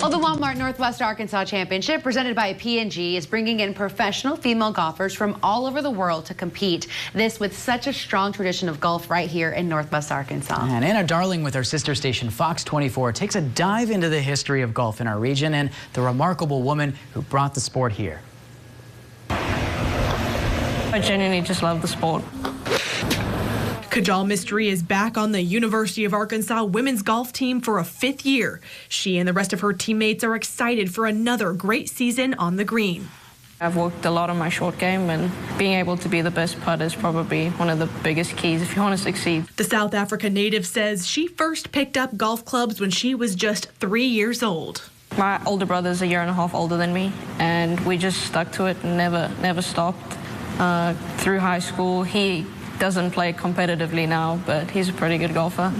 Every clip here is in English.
Well, the Walmart Northwest Arkansas Championship, presented by P&G, is bringing in professional female golfers from all over the world to compete. This with such a strong tradition of golf right here in Northwest Arkansas. And Anna Darling with our sister station Fox 24 takes a dive into the history of golf in our region and the remarkable woman who brought the sport here. I genuinely just love the sport. Kajal Mystery is back on the University of Arkansas women's golf team for a 5th year. She and the rest of her teammates are excited for another great season on the green. I've worked a lot on my short game, and being able to be the best putter is probably one of the biggest keys if you want to succeed. The South Africa native says she first picked up golf clubs when she was just 3 years old. My older brother's a year and a half older than me, and we just stuck to it and never stopped. Through high school, he doesn't play competitively now, but he's a pretty good golfer.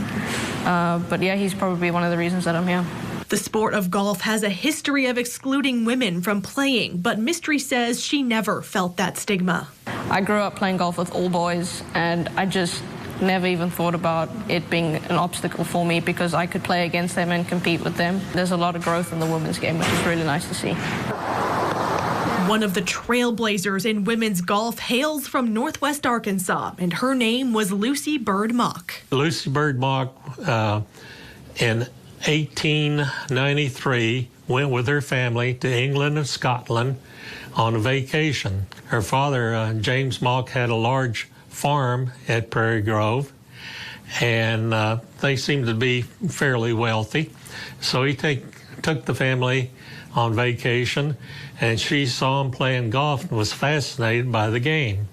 But yeah, he's probably one of the reasons that I'm here. The sport of golf has a history of excluding women from playing, but Mystery says she never felt that stigma. I grew up playing golf with all boys, and I just never even thought about it being an obstacle for me because I could play against them and compete with them. There's a lot of growth in the women's game, which is really nice to see. One of the trailblazers in women's golf hails from Northwest Arkansas, and her name was Lucy Byrd Mock. Lucy Byrd Mock, in 1893, went with her family to England and Scotland on a vacation. Her father, James Mock, had a large farm at Prairie Grove, and they seemed to be fairly wealthy. So he took the family on vacation, and she saw him playing golf and was fascinated by the game.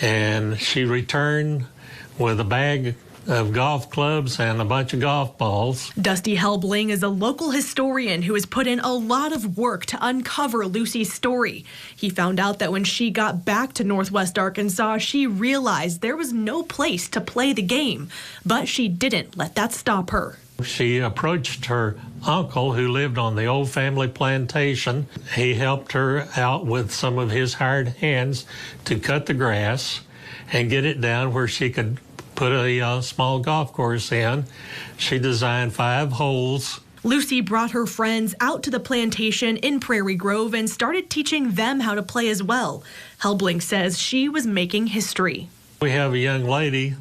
And she returned with a bag of golf clubs and a bunch of golf balls. Dusty Helbling is a local historian who has put in a lot of work to uncover Lucy's story. He found out that when she got back to Northwest Arkansas, she realized there was no place to play the game, but she didn't let that stop her. She approached her uncle who lived on the old family plantation. He helped her out with some of his hired hands to cut the grass and get it down where she could put a small golf course in. She designed 5 holes. Lucy brought her friends out to the plantation in Prairie Grove and started teaching them how to play as well. Helbling says she was making history. We have a young lady,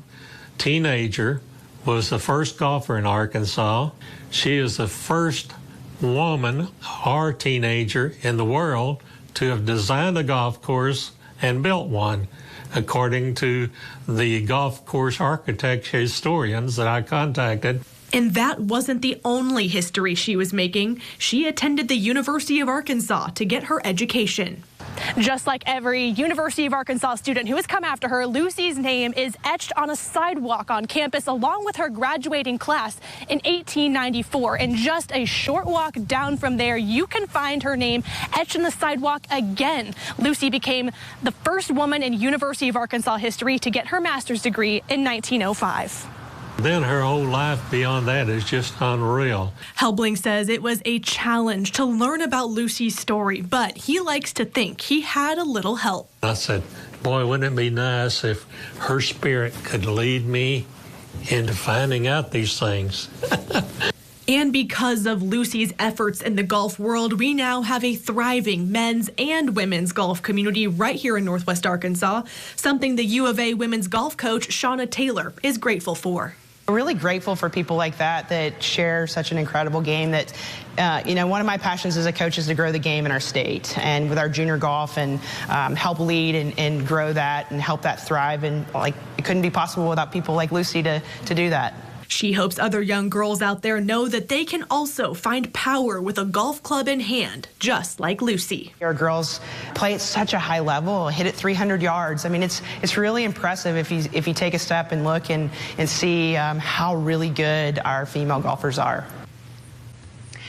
teenager, was the first golfer in Arkansas. She is the first woman or teenager in the world to have designed a golf course and built one, according to the golf course architect historians that I contacted. And that wasn't the only history she was making. She attended the University of Arkansas to get her education. Just like every University of Arkansas student who has come after her, Lucy's name is etched on a sidewalk on campus along with her graduating class in 1894. And just a short walk down from there, you can find her name etched in the sidewalk again. Lucy became the first woman in University of Arkansas history to get her master's degree in 1905. Then her whole life beyond that is just unreal. Helbling says it was a challenge to learn about Lucy's story, but he likes to think he had a little help. I said, boy, wouldn't it be nice if her spirit could lead me into finding out these things. And because of Lucy's efforts in the golf world, we now have a thriving men's and women's golf community right here in Northwest Arkansas, something the U of A women's golf coach Shauna Taylor is grateful for. We're really grateful for people like that share such an incredible game that, one of my passions as a coach is to grow the game in our state and with our junior golf and help lead and grow that and help that thrive. And it couldn't be possible without people like Lucy to do that. She hopes other young girls out there know that they can also find power with a golf club in hand, just like Lucy. Our girls play at such a high level, hit it 300 yards. I mean, it's really impressive if you take a step and look and see how really good our female golfers are.